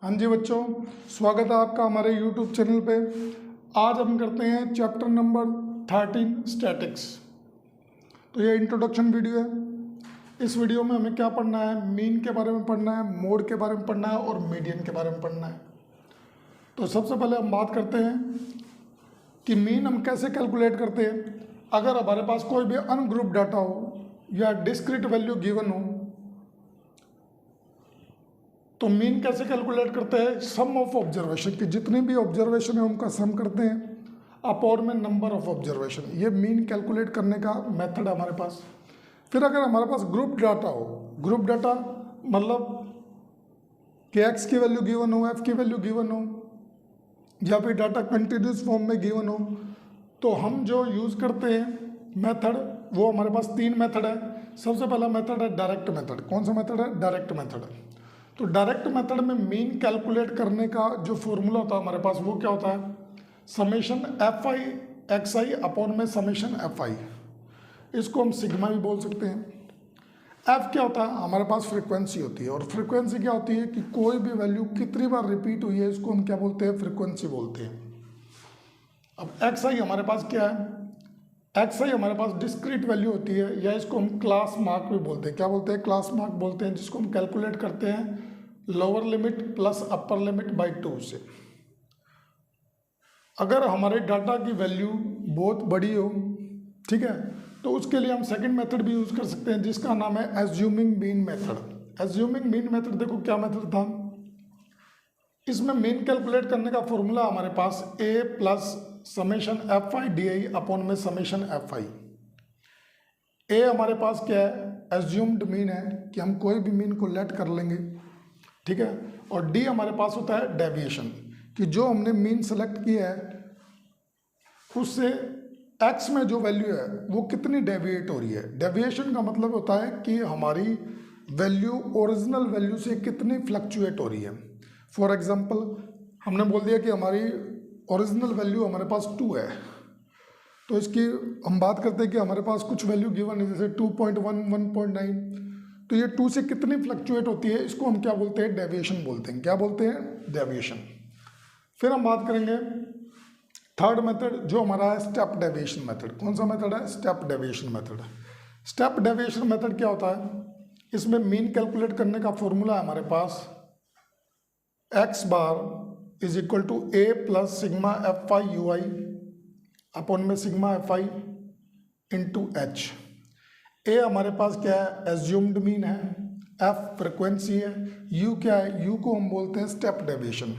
हाँ जी बच्चों, स्वागत है आपका हमारे YouTube चैनल पे। आज हम करते हैं चैप्टर नंबर 13 स्टैटिक्स। तो ये इंट्रोडक्शन वीडियो है। इस वीडियो में हमें क्या पढ़ना है, मीन के बारे में पढ़ना है, मोड के बारे में पढ़ना है और मीडियन के बारे में पढ़ना है। तो सबसे पहले हम बात करते हैं कि मीन हम कैसे कैलकुलेट करते हैं। अगर हमारे पास कोई भी अनग्रुप डाटा हो या डिस्क्रीट वैल्यू गिवन हो तो मीन कैसे कैलकुलेट करते हैं, सम ऑफ ऑब्जर्वेशन की जितनी भी ऑब्जर्वेशन है उनका सम करते हैं अपॉन में नंबर ऑफ ऑब्जर्वेशन। ये मीन कैलकुलेट करने का मेथड है हमारे पास। फिर अगर हमारे पास ग्रुप डाटा हो, ग्रुप डाटा मतलब कि एक्स की वैल्यू गिवन हो, एफ की वैल्यू गिवन हो या फिर डाटा कंटिन्यूस फॉर्म में गिवन हो, तो हम जो यूज़ करते हैं मेथड, वो हमारे पास 3 मेथड है। सबसे पहला मेथड है डायरेक्ट मेथड। कौन सा मेथड है? Direct method. तो डायरेक्ट मेथड में मीन कैलकुलेट करने का जो फॉर्मूला होता है हमारे पास वो क्या होता है, समेशन एफ आई एक्स आई अपॉन में समेशन एफ आई। इसको हम सिग्मा भी बोल सकते हैं। एफ क्या होता है? हमारे पास फ्रीक्वेंसी होती है, और फ्रीक्वेंसी क्या होती है कि कोई भी वैल्यू कितनी बार रिपीट हुई है, इसको हम क्या बोलते हैं? फ्रीक्वेंसी बोलते हैं। अब एक्स आई हमारे पास क्या है? एक्स आई हमारे पास डिस्क्रीट वैल्यू होती है, या इसको हम क्लास मार्क भी बोलते हैं। क्या बोलते हैं? क्लास मार्क बोलते हैं, जिसको हम कैलकुलेट करते हैं lower limit plus upper limit by 2 से। अगर हमारे डाटा की वैल्यू बहुत बड़ी हो, ठीक है, तो उसके लिए हम सेकंड मेथड भी यूज कर सकते हैं, जिसका नाम है assuming mean method. Assuming mean method, देखो क्या मेथड था इसमें। मीन कैलकुलेट करने का फॉर्मूला हमारे पास A plus summation F I D I upon में समेशन एफ आई। ए हमारे पास क्या है? एज्यूम्ड मीन है कि हम कोई भी मीन को लेट कर लेंगे, ठीक है। और डी हमारे पास होता है डेविएशन, कि जो हमने मीन सेलेक्ट किया है उससे एक्स में जो वैल्यू है वो कितनी डेविएट हो रही है। डेविएशन का मतलब होता है कि हमारी वैल्यू ओरिजिनल वैल्यू से कितनी फ्लक्चुएट हो रही है। फॉर एग्जांपल हमने बोल दिया कि हमारी ओरिजिनल वैल्यू हमारे पास 2 है, तो इसकी हम बात करते हैं कि हमारे पास कुछ वैल्यू गिवन है, जैसे 2.1, 1.9, तो ये 2 से कितनी फ्लक्चुएट होती है, इसको हम क्या बोलते हैं? डेविएशन बोलते हैं। क्या बोलते हैं? डेविएशन। फिर हम बात करेंगे थर्ड मेथड, जो हमारा है स्टेप डेविएशन मेथड। कौन सा मेथड है? Step deviation method. Step deviation method क्या होता है? इसमें मीन कैलकुलेट करने का फॉर्मूला है हमारे पास X bar is equal to A plus sigma F I U I upon में sigma F I into H. A हमारे पास क्या है? एज्यूम्ड मीन है, एफ फ्रिक्वेंसी है, यू क्या है? यू को हम बोलते हैं स्टेप डेविएशन।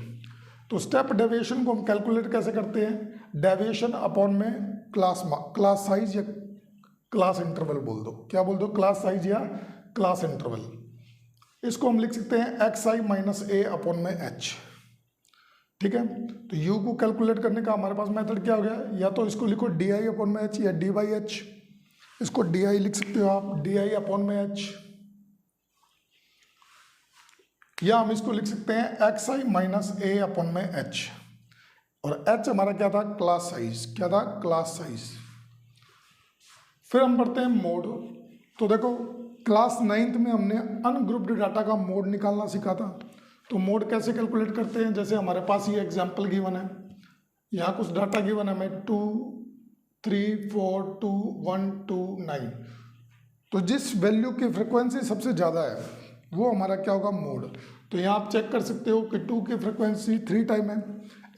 तो स्टेप डेविएशन को हम कैलकुलेट कैसे करते हैं? डेविएशन अपॉन में क्लास साइज या क्लास इंटरवल बोल दो। क्या बोल दो? क्लास साइज या क्लास इंटरवल। इसको हम लिख सकते हैं एक्स आई माइनस ए अपॉन में एच, ठीक है। तो यू को कैलकुलेट करने का हमारे पास मेथड क्या हो गया? या तो इसको लिखो डी आई अपॉन में एच या डी बाई एच। इसको डी आई लिख सकते हो आप, डी आई अपॉन में एच, या हम इसको लिख सकते हैं एक्स आई माइनस ए अपॉन में एच। और एच हमारा क्या था? Class size. क्या था? Class size. फिर हम पढ़ते हैं मोड। तो देखो क्लास 9th में हमने अनग्रुप्ड डाटा का मोड निकालना सीखा था। तो मोड कैसे कैलकुलेट करते हैं? जैसे हमारे पास ये एग्जाम्पल गिवन है, यहाँ कुछ डाटा गिवन है हमें 2, 3, 4, 2, 1, 2, 9। तो जिस वैल्यू की फ्रिक्वेंसी सबसे ज़्यादा है वो हमारा क्या होगा? मोड। तो यहाँ आप चेक कर सकते हो कि 2 की फ्रिक्वेंसी 3 टाइम है,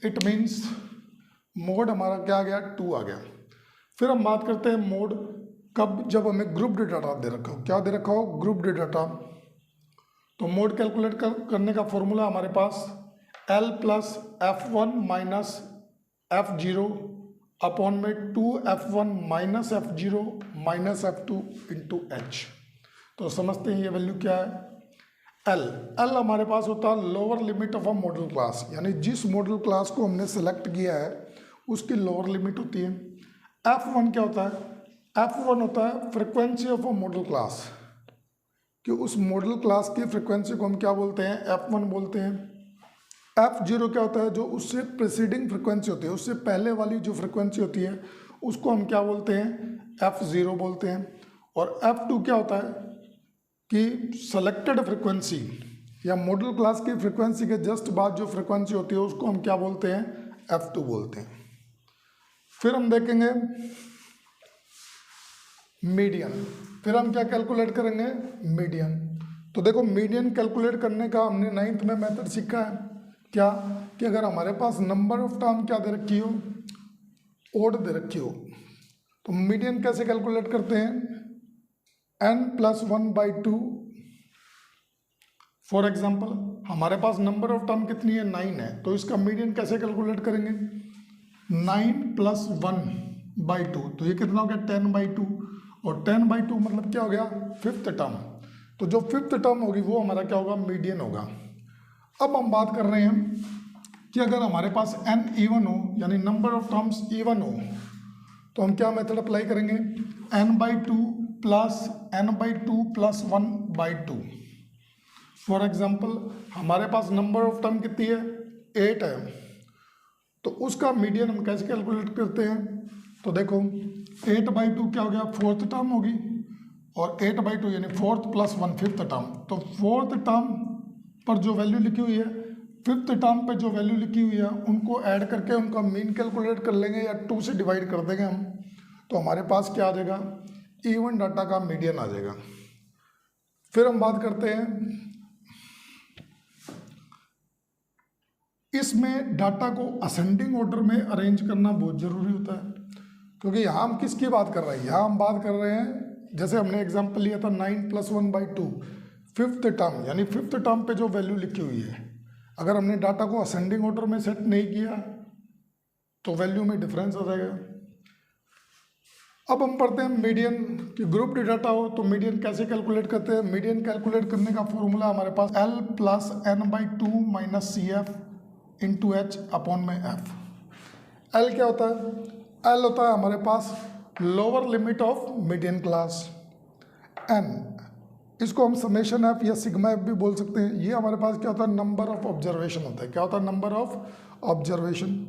इट मीन्स मोड हमारा क्या आ गया? 2 आ गया। फिर हम बात करते हैं मोड कब? जब हमें ग्रुप्ड डाटा दे रखा हो। क्या दे रखा हो? Grouped data. तो मोड कैलकुलेट करने का फॉर्मूला हमारे पास L plus F1 minus F0 upon में 2F1 minus F0 minus F2 into H। तो समझते हैं ये वैल्यू क्या है? L हमारे पास होता है lower limit of a model class, यानी जिस मॉडल क्लास को हमने सेलेक्ट किया है उसकी लोअर लिमिट होती है। F1 क्या होता है? F1 होता है frequency of a model class, कि उस मॉडल क्लास की फ्रिक्वेंसी को हम क्या बोलते हैं? F1 बोलते हैं। F0 क्या होता है? जो उससे प्रीसीडिंग फ्रिक्वेंसी होती है, उससे पहले वाली जो फ्रिक्वेंसी होती है उसको हम क्या बोलते हैं? F0 बोलते हैं। और F2 क्या होता है? कि सेलेक्टेड फ्रिक्वेंसी या मॉडल क्लास की फ्रीक्वेंसी के जस्ट बाद जो फ्रीक्वेंसी होती है उसको हम क्या बोलते हैं, F2 बोलते हैं। फिर हम देखेंगे मीडियन। फिर हम क्या कैलकुलेट करेंगे, मीडियन। तो देखो मीडियन कैलकुलेट करने का हमने 9th में मेथड सीखा है क्या, कि अगर हमारे पास नंबर ऑफ टर्म क्या दे रखी हो, ओड दे रखी हो, तो मीडियन कैसे कैलकुलेट करते हैं, n+1/2। फॉर एग्जाम्पल हमारे पास नंबर ऑफ टर्म कितनी है, 9 है, तो इसका मीडियन कैसे कैलकुलेट करेंगे, 9+1/2, तो ये कितना हो गया, 10/2, और 10/2 मतलब क्या हो गया, 5th टर्म। तो जो 5th टर्म होगी वो हमारा क्या होगा, मीडियन होगा। अब हम बात कर रहे हैं कि अगर हमारे पास n इवन हो, यानी नंबर ऑफ टर्म्स इवन हो, तो हम क्या मेथड अप्लाई करेंगे, n/2 + 1/2। फॉर एग्जाम्पल हमारे पास नंबर ऑफ टर्म कितनी है, 8 है, तो उसका मीडियन हम कैसे कैलकुलेट करते हैं, तो देखो 8/2 क्या हो गया, 4th टर्म होगी, और 8/2 यानी 4th + 1 5th टर्म। तो 4th टर्म पर जो वैल्यू लिखी हुई है, 5th टर्म पे जो वैल्यू लिखी हुई है, उनको ऐड करके उनका मीन कैलकुलेट कर लेंगे या 2 से डिवाइड कर देंगे हम, तो हमारे पास क्या आ जाएगा, इवन डाटा का मीडियन आ जाएगा। फिर हम बात करते हैं, इसमें डाटा को असेंडिंग ऑर्डर में अरेंज करना बहुत ज़रूरी होता है, क्योंकि यहाँ हम किसकी बात कर रहे हैं, यहाँ हम बात कर रहे हैं, जैसे हमने एग्जांपल लिया था 9+1/2, 5th टर्म, यानी 5th टर्म पे जो वैल्यू लिखी हुई है, अगर हमने डाटा को असेंडिंग ऑर्डर में सेट नहीं किया तो वैल्यू में डिफरेंस आ जाएगा। अब हम पढ़ते हैं मीडियन, कि ग्रुप डाटा हो तो मीडियन कैसे कैलकुलेट करते हैं। मीडियन कैलकुलेट करने का फॉर्मूला हमारे पास L + n/2 - CF × H/f। L क्या होता है, L होता है हमारे पास lower limit of median class, n इसको हम समेशन f या सिग्मा f भी बोल सकते हैं। ये हमारे पास क्या होता है, नंबर ऑफ ऑब्जर्वेशन होता है। क्या होता है, नंबर ऑफ ऑब्जर्वेशन।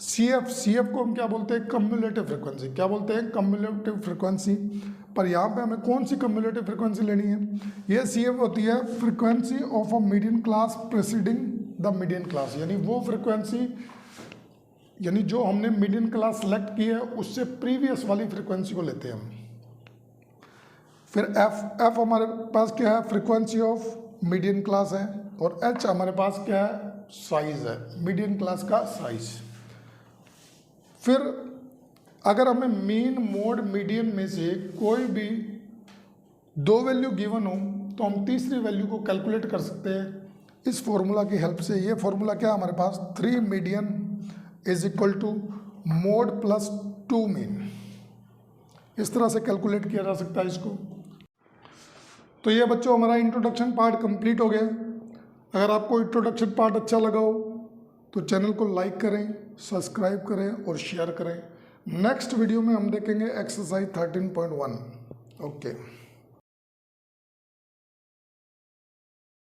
CF को हम क्या बोलते हैं, कम्युलेटिव फ्रिक्वेंसी। क्या बोलते हैं, कम्युलेटिव फ्रिक्वेंसी। पर यहाँ पे हमें कौन सी कम्युलेटिव फ्रिक्वेंसी लेनी है, ये CF होती है frequency of a median class presiding the median class, यानी वो फ्रिक्वेंसी, यानी जो हमने मीडियन क्लास सेलेक्ट की है उससे प्रीवियस वाली फ्रिक्वेंसी को लेते हैं हम। फिर F हमारे पास क्या है, फ्रिक्वेंसी ऑफ मीडियन क्लास है, और H हमारे पास क्या है, साइज है, मीडियन क्लास का साइज। फिर अगर हमें मीन, मोड, मीडियन में से कोई भी 2 वैल्यू गिवन हो तो हम तीसरी वैल्यू को कैलकुलेट कर सकते हैं इस फॉर्मूला की हेल्प से। ये फॉर्मूला क्या है हमारे पास, 3 मीडियन = मोड + 2 मीन। इस तरह से कैलकुलेट किया जा सकता है इसको। तो ये बच्चों हमारा इंट्रोडक्शन पार्ट कंप्लीट हो गया। अगर आपको इंट्रोडक्शन पार्ट अच्छा लगा हो तो चैनल को लाइक करें, सब्सक्राइब करें और शेयर करें। नेक्स्ट वीडियो में हम देखेंगे एक्सरसाइज 13.1। ओके।